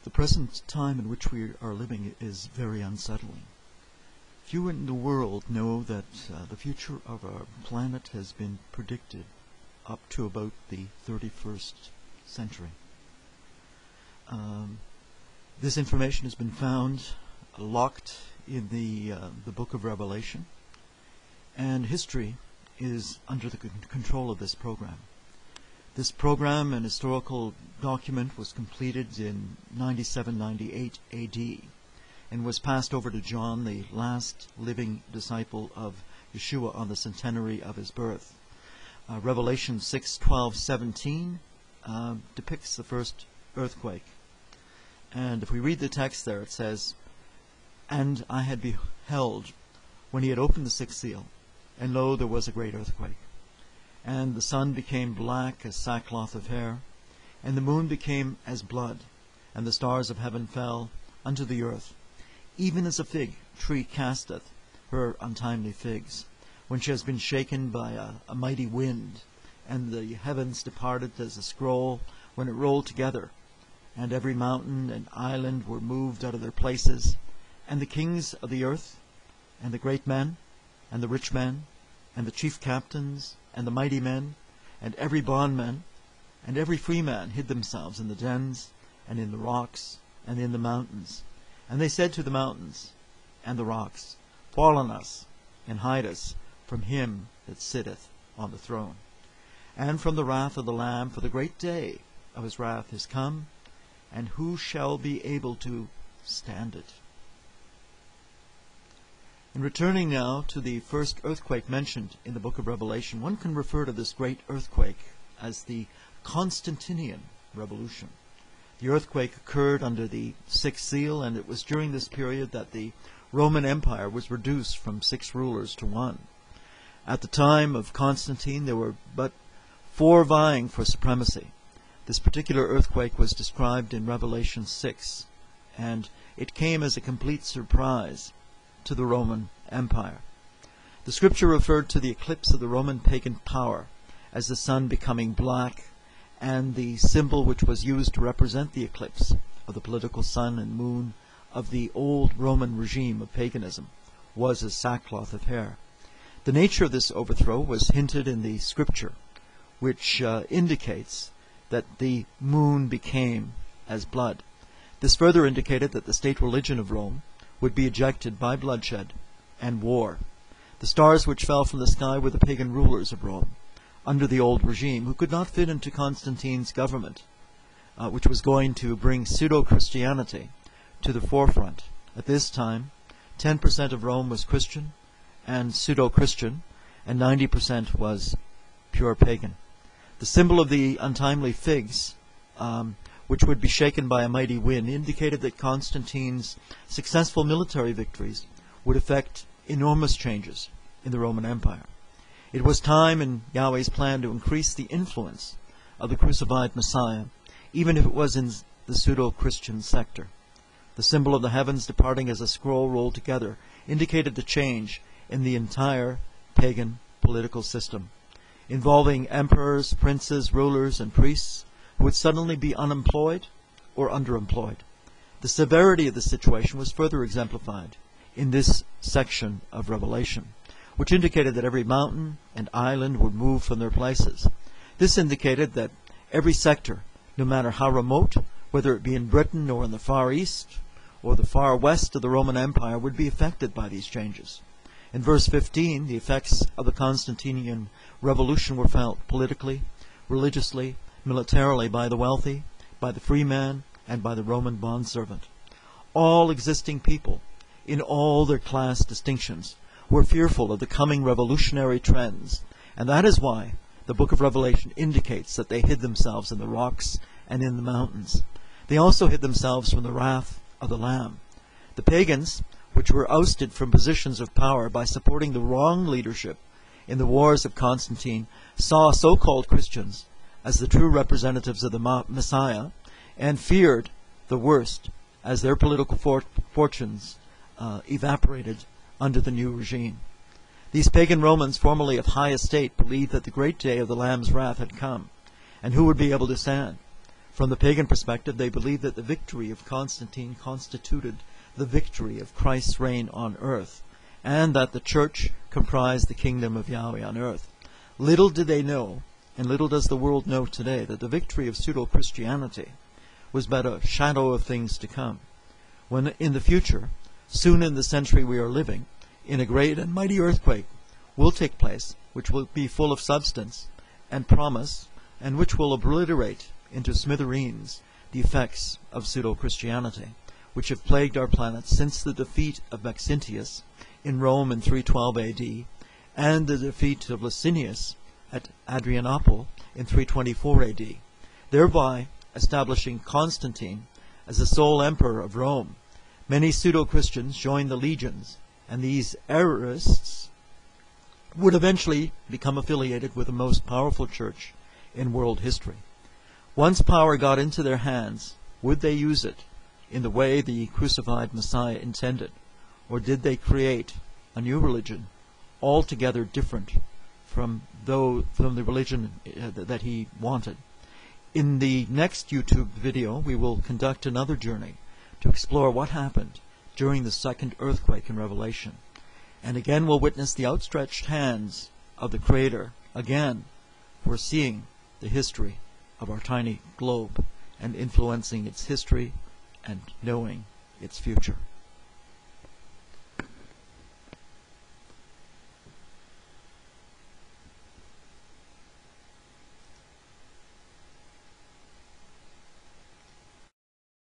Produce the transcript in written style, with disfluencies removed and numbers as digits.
The present time in which we are living is very unsettling. Few in the world know that the future of our planet has been predicted up to about the 31st century. This information has been found locked in the book of Revelation, and history is under the control of this program. This program, an historical document, was completed in 97-98 AD and was passed over to John, the last living disciple of Yeshua on the centenary of his birth. Revelation 6:12-17 depicts the first earthquake. And if we read the text there, it says, "And I had beheld when he had opened the sixth seal, and lo, there was a great earthquake. And the sun became black as sackcloth of hair, and the moon became as blood, and the stars of heaven fell unto the earth, even as a fig tree casteth her untimely figs, when she has been shaken by a mighty wind, and the heavens departed as a scroll when it rolled together, and every mountain and island were moved out of their places, and the kings of the earth, and the great men, and the rich men, and the chief captains, and the mighty men, and every bondman, and every free man hid themselves in the dens, and in the rocks, and in the mountains. And they said to the mountains and the rocks, Fall on us, and hide us from him that sitteth on the throne, and from the wrath of the Lamb, for the great day of his wrath is come, and who shall be able to stand it?" In returning now to the first earthquake mentioned in the book of Revelation, one can refer to this great earthquake as the Constantinian Revolution. The earthquake occurred under the sixth seal, and it was during this period that the Roman Empire was reduced from 6 rulers to 1. At the time of Constantine, there were but 4 vying for supremacy. This particular earthquake was described in Revelation 6, and it came as a complete surprise to the Roman Empire. The scripture referred to the eclipse of the Roman pagan power as the sun becoming black, and the symbol which was used to represent the eclipse of the political sun and moon of the old Roman regime of paganism was a sackcloth of hair. The nature of this overthrow was hinted in the scripture, which indicates that the moon became as blood. This further indicated that the state religion of Rome would be ejected by bloodshed and war. The stars which fell from the sky were the pagan rulers of Rome under the old regime, who could not fit into Constantine's government, which was going to bring pseudo-Christianity to the forefront. At this time, 10% of Rome was Christian and pseudo-Christian, and 90% was pure pagan. The symbol of the untimely figs, which would be shaken by a mighty wind, indicated that Constantine's successful military victories would effect enormous changes in the Roman Empire. It was time in Yahweh's plan to increase the influence of the crucified Messiah, even if it was in the pseudo-Christian sector. The symbol of the heavens departing as a scroll rolled together indicated the change in the entire pagan political system, involving emperors, princes, rulers, and priests who would suddenly be unemployed or underemployed. The severity of the situation was further exemplified in this section of Revelation, which indicated that every mountain and island would move from their places. This indicated that every sector, no matter how remote, whether it be in Britain or in the Far East or the far west of the Roman Empire, would be affected by these changes. In verse 15, the effects of the Constantinian Revolution were felt politically, religiously, militarily by the wealthy, by the free man, and by the Roman bondservant. All existing people, in all their class distinctions, were fearful of the coming revolutionary trends, and that is why the book of Revelation indicates that they hid themselves in the rocks and in the mountains. They also hid themselves from the wrath of the Lamb. The pagans, which were ousted from positions of power by supporting the wrong leadership in the wars of Constantine, saw so-called Christians as the true representatives of the Messiah, and feared the worst as their political fortunes evaporated under the new regime. These pagan Romans, formerly of high estate, believed that the great day of the Lamb's wrath had come, and who would be able to stand? From the pagan perspective, they believed that the victory of Constantine constituted the victory of Christ's reign on earth, and that the church comprised the kingdom of Yahweh on earth. Little did they know, and little does the world know today, that the victory of pseudo-Christianity was but a shadow of things to come, when in the future, soon in the century we are living, in a great and mighty earthquake will take place, which will be full of substance and promise, and which will obliterate into smithereens the effects of pseudo-Christianity, which have plagued our planet since the defeat of Maxentius in Rome in 312 AD, and the defeat of Licinius at Adrianople in 324 AD, thereby establishing Constantine as the sole emperor of Rome. Many pseudo-Christians joined the legions, and these errorists would eventually become affiliated with the most powerful church in world history. Once power got into their hands, would they use it in the way the crucified Messiah intended, or did they create a new religion altogether different from the religion that he wanted? In the next YouTube video, we will conduct another journey to explore what happened during the second earthquake in Revelation. And again we'll witness the outstretched hands of the Creator, again foreseeing the history of our tiny globe and influencing its history and knowing its future.